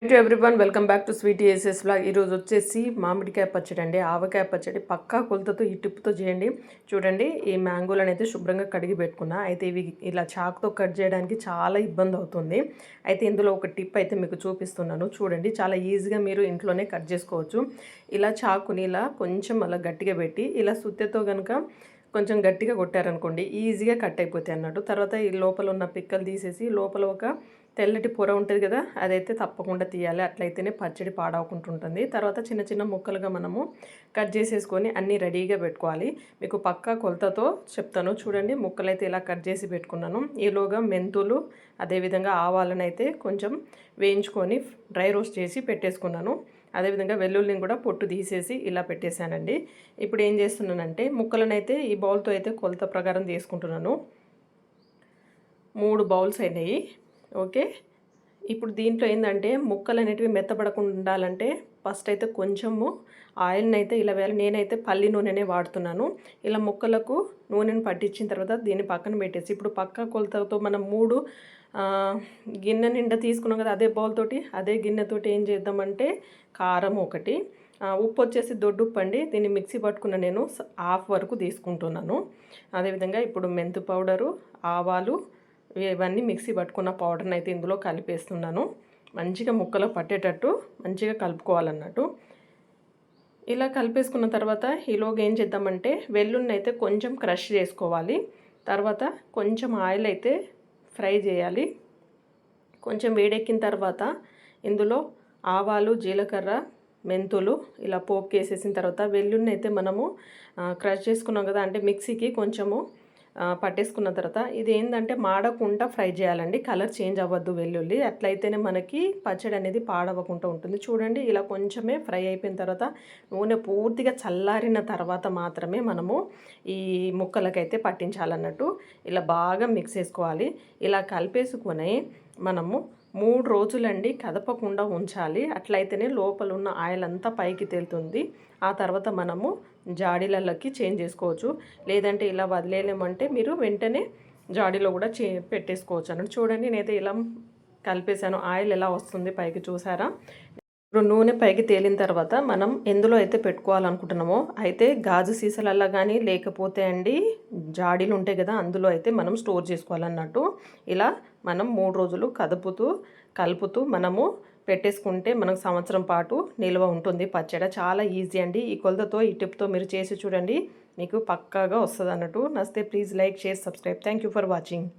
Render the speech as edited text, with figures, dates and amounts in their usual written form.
To everyone welcome back to Sweety Aces blog. ఈరోజు వచ్చేసి మామిడికాయ పచ్చడి అండి, ఆవకాయ పచ్చడి. పక్కా కొలతతో ఈ టిప్తో చేయండి. చూడండి, ఈ మ్యాంగోలను అయితే శుభ్రంగా కడిగి పెట్టుకున్నా. అయితే ఇవి ఇలా చాకుతో కట్ చేయడానికి చాలా ఇబ్బంది అవుతుంది. అయితే ఇందులో ఒక టిప్ అయితే మీకు చూపిస్తున్నాను. చూడండి, చాలా ఈజీగా మీరు ఇంట్లోనే కట్ చేసుకోవచ్చు. ఇలా చాకుని ఇలా కొంచెం అలా గట్టిగా పెట్టి ఇలా సుత్తెతో కనుక కొంచెం గట్టిగా కొట్టారనుకోండి, ఈజీగా కట్ అయిపోతాయి అన్నట్టు. తర్వాత ఈ లోపల ఉన్న పిక్కలు తీసేసి లోపల ఒక తెల్లటి పొర ఉంటుంది కదా, అదైతే తప్పకుండా తీయాలి. అట్లయితేనే పచ్చడి పాడవకుంటుంటుంది. తర్వాత చిన్న చిన్న ముక్కలుగా మనము కట్ చేసేసుకొని అన్నీ రెడీగా పెట్టుకోవాలి. మీకు పక్కా కొలతతో చెప్తాను. చూడండి, ముక్కలు అయితే ఇలా కట్ చేసి పెట్టుకున్నాను. ఈలోగా మెంతులు అదేవిధంగా ఆవాలను అయితే కొంచెం వేయించుకొని డ్రై రోస్ట్ చేసి పెట్టేసుకున్నాను. అదేవిధంగా వెల్లుల్లిని కూడా పొట్టు తీసేసి ఇలా పెట్టేశానండి. ఇప్పుడు ఏం చేస్తున్నానంటే ముక్కలను అయితే ఈ బౌల్తో అయితే కొలత ప్రకారం తీసుకుంటున్నాను. 3 బౌల్స్ అయినాయి. ఓకే, ఇప్పుడు దీంట్లో ఏంటంటే ముక్కలు అనేటివి మెత్తపడకుండా ఉండాలంటే ఫస్ట్ అయితే కొంచెము ఆయిల్ని అయితే ఇలా వేయాలి. నేనైతే పల్లి నూనెనే వాడుతున్నాను. ఇలా ముక్కలకు నూనెను పట్టించిన తర్వాత దీన్ని పక్కన పెట్టేసి ఇప్పుడు పక్క కొలతతో మనం 3 గిన్నె నిండా తీసుకున్నాం కదా, అదే బౌల్తోటి అదే గిన్నెతోటి ఏం చేద్దామంటే కారం ఒకటి, ఉప్పు వచ్చేసి దొడ్డు ఉప్పు అండి. దీన్ని మిక్సీ పట్టుకున్న నేను హాఫ్ వరకు తీసుకుంటున్నాను. అదేవిధంగా ఇప్పుడు మెంతు పౌడరు, ఆవాలు, ఇవన్నీ మిక్సీ పట్టుకున్న పౌడర్ని అయితే ఇందులో కలిపేస్తున్నాను. మంచిగా ముక్కలో పట్టేటట్టు మంచిగా కలుపుకోవాలన్నట్టు. ఇలా కలిపేసుకున్న తర్వాత ఈలోగా ఏం చేద్దామంటే వెల్లుల్ని అయితే కొంచెం క్రష్ చేసుకోవాలి. తర్వాత కొంచెం ఆయిల్ అయితే ఫ్రై చేయాలి. కొంచెం వేడెక్కిన తర్వాత ఇందులో ఆవాలు, జీలకర్ర, మెంతులు ఇలా పోపు వేసేసిన తర్వాత వెల్లుల్ని అయితే మనము క్రష్ చేసుకున్నాం కదా, అంటే మిక్సీకి కొంచెము పట్టేసుకున్న తర్వాత ఇది ఏంటంటే మాడకుండా ఫ్రై చేయాలండి. కలర్ చేంజ్ అవ్వద్దు వెల్లుల్లి, అట్లయితేనే మనకి పచ్చడి అనేది పాడవకుండా ఉంటుంది. చూడండి, ఇలా కొంచెమే ఫ్రై అయిపోయిన తర్వాత నూనె పూర్తిగా చల్లారిన తర్వాత మాత్రమే మనము ఈ ముక్కలకైతే పట్టించాలన్నట్టు. ఇలా బాగా మిక్స్ చేసుకోవాలి. ఇలా కలిపేసుకొని మనము 3 రోజులండి కదపకుండా ఉంచాలి. అట్లయితేనే లోపల ఉన్న ఆయిల్ అంతా పైకి తేలుతుంది. ఆ తర్వాత మనము జాడీలలోకి చేంజ్ చేసుకోవచ్చు. లేదంటే ఇలా వదిలేయలేమంటే మీరు వెంటనే జాడీలో కూడా పెట్టేసుకోవచ్చు అన్నట్టు. చూడండి, నేనైతే ఇలా కలిపేసాను. ఆయిల్ ఎలా వస్తుంది పైకి, చూసారా? ఇప్పుడు నూనె పైకి తేలిన తర్వాత మనం ఎందులో అయితే పెట్టుకోవాలనుకుంటున్నామో అయితే గాజు సీసాలల్లా కానీ లేకపోతే అండి జాడీలు ఉంటాయి కదా, అందులో అయితే మనం స్టోర్ చేసుకోవాలన్నట్టు. ఇలా మనం 3 రోజులు కలుపుతూ మనము పెట్టేసుకుంటే మనకు సంవత్సరం పాటు నిల్వ ఉంటుంది పచ్చడి. చాలా ఈజీ అండి. ఈ కొలతతో ఈ టిప్తో మీరు చేసి చూడండి, మీకు పక్కాగా వస్తుంది అన్నట్టు. నచ్చితే please like, share, subscribe. Thank you for watching.